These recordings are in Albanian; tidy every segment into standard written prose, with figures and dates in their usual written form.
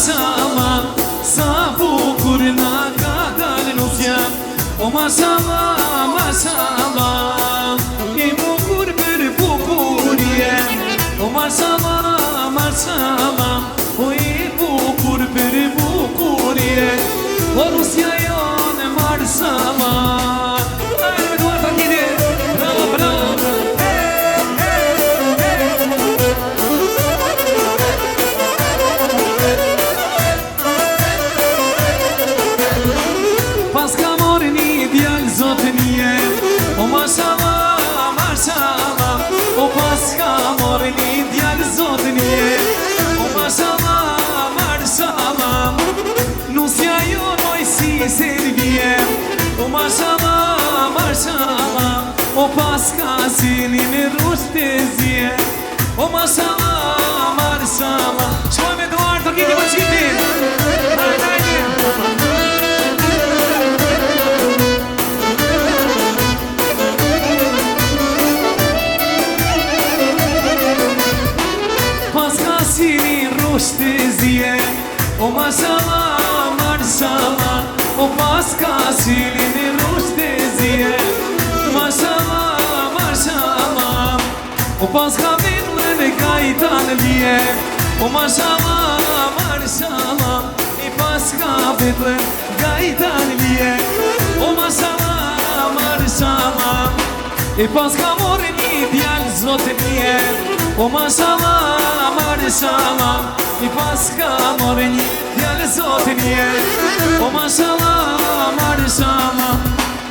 mashallah, sa bukur na ka dalë nusja. O mashallah, mashallah, i bukur për bukurje. O mashallah, mashallah, o i bukur për bukurje. O nusja jonë mashallah. Ajde me duar të kidi, bravo, bravo. Pas ka mori një djallë zotë një. O mashallah, mashallah, o pas ka mori një djallë zotë një. O mashallah, mashallah, nusja jo noj si servie. O mashallah, mashallah, o pas ka zini me rushtezje. O mashallah, mashallah, shkoj me duar të kiti për qitin. Rushtezje, o mashallah, mashallah, o pas ka silin rushtezje. Mashallah, mashallah, o pas ka vitlen e ka i tanëlje. O mashallah, mashallah, i pas ka vitlen ka i tanëlje. O mashallah, mashallah, i pas ka mori një djallë zotë një. O mashallah, mashallah, i pas ka mori një djallë zotë një. O mashallah, mashallah,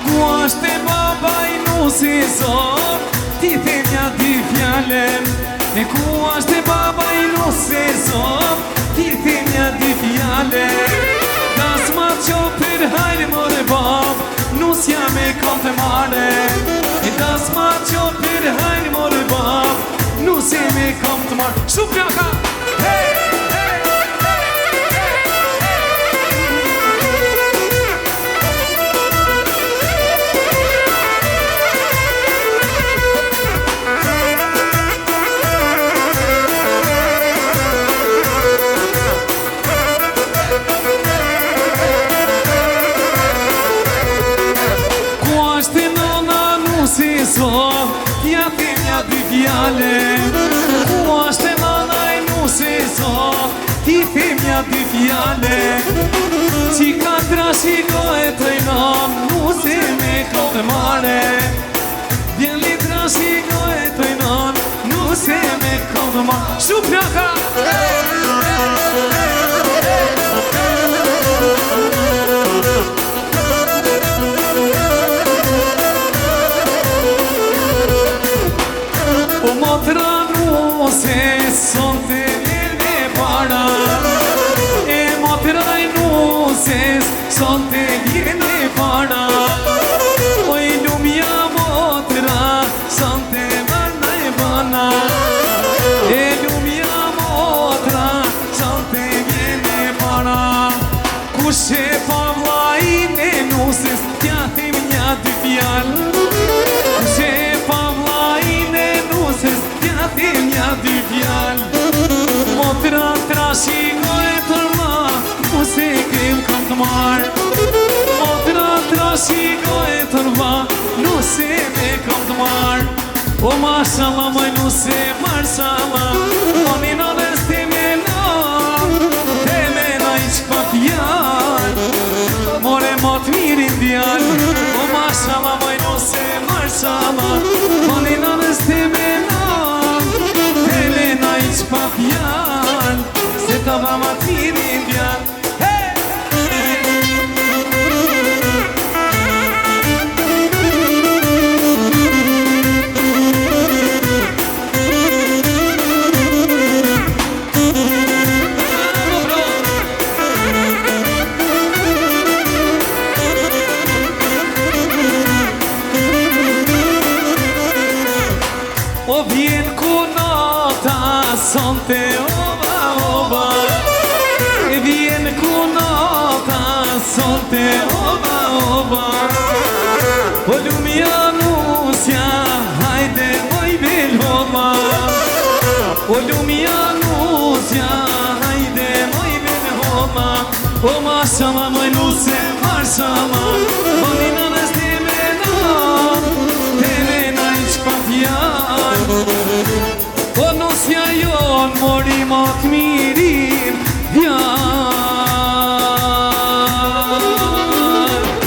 ku ashte baba i nusi zot, ti themja di fjallem. E ku ashte baba i nusi zot, ti themja di fjallem. Kas ma qo për hajnë more bab, nusja me kom të mare. E kas ma qo për hajnë more bab, nusja me kom të mare. Shupjaka, hey! Ja themja dy fjale. Ku ashte nana i nuse zot, ti themja dy fjale. Qika trashiko e trejnon, nuse me kote mare. Djeli trashiko e trejnon, nuse me kote mare. Shupjaka! O motra nuse son të vjene para. E motra nuse son të vjene para. O i lumja motra son të vërna e bana. E lumja motra son të vjene para. Kushe pa vlajin e nuses, tja them nja dy fjallë. Kushe pa vlajin e nuses, tja them nja dy fjallë. Motra trashiko e tërma, nuse kem kam të marë. Motra trashiko e tërma, nuse me kam të marë. O mashallah, moj nuse, mashallah, o një nëdës të mena, të mena i qpa fjallë. More mot mirin djallë. O mashallah, moj nuse, mashallah, o një nëdës të mena, të mena i qpa fjallë. Se të vamat mirin djallë. O vjen ku nota sonte ova ova. E vjen ku nota sonte ova ova. O lumja nusja, hajde moj belhova. O lumja nusja, hajde moj belhova. O maşama moj nuse marshama Bonina nës temena Temena I qpat janë O nusja jon mori mat mi